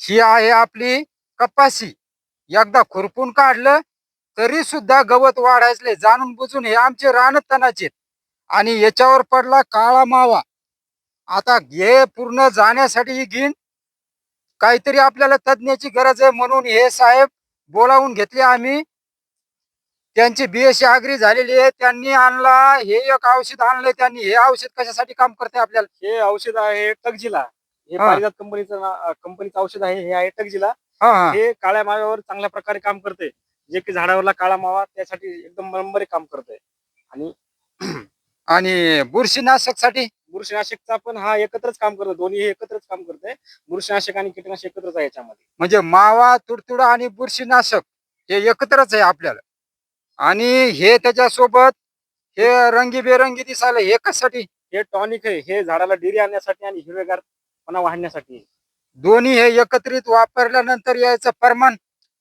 ही आहे आपली कपाशी. एकदा खुरपून काढलं तरी सुद्धा गवत वाढायचे जाणून बुजून हे आमचे रानतणाचे आणि याच्यावर पडला काळा मावा. आता हे पूर्ण जाण्यासाठी ही घेईन काहीतरी आपल्याला तज्ञाची गरज आहे म्हणून हे साहेब बोलावून घेतले आम्ही. त्यांची बीएससी अग्री झालेली आहे. त्यांनी आणला हे एक औषध आणलंय त्यांनी. हे औषध कशासाठी काम करते आपल्याला? हे औषध आहे टकजिला. हे हा. पारिजात कंपनीचं औषध आहे. हे आहे टकजिला. हा हा. हे काळ्या माव्यावर चांगल्या प्रकारे काम करते. जे की झाडावरला काळा मावा त्यासाठी एकदम नंबरी काम करते. आणि आणि बुरशीनाशकसाठी? बुरशीनाशकचा पण हा एकत्रच काम करतो. दोन्ही हे एकत्रच काम करते. बुरशीनाशक आणि कीटकनाशक एकत्रच आहे याच्यामध्ये. म्हणजे मावा, तुडतुडा आणि बुरशीनाशक हे एकत्रच आहे आपल्याला. आणि हे त्याच्यासोबत हे रंगीबेरंगी दिसायला हे कशासाठी? हे टॉनिक आहे. हे झाडाला डिरी आणण्यासाठी आणि हिरवेगारपणा वाढण्यासाठी. दोन्ही हे एकत्रित वापरल्यानंतर याचं प्रमाण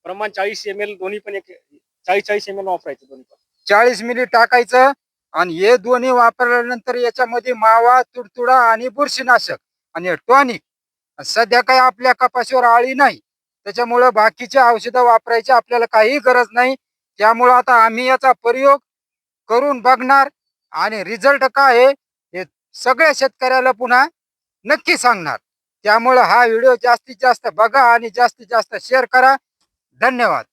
40 ml दोन्ही पण 40 ml वापरायचे दोन्ही पण. 40 मिली टाकायचं. आणि हे दोन्ही वापरल्यानंतर याच्यामध्ये मावा, तुडतुडा आणि बुरशीनाशक आणि टॉनिक. सध्या काही आपल्या कपाशीवर आळी नाही, त्याच्यामुळे बाकीचे औषधं वापरायची आपल्याला काही गरज नाही. त्यामुळं आता आम्ही याचा प्रयोग करून बघणार आणि रिझल्ट काय आहे हे सगळ्या शेतकऱ्याला पुन्हा नक्की सांगणार. त्यामुळं हा व्हिडिओ जास्तीत जास्त बघा आणि जास्तीत जास्त शेअर करा. धन्यवाद.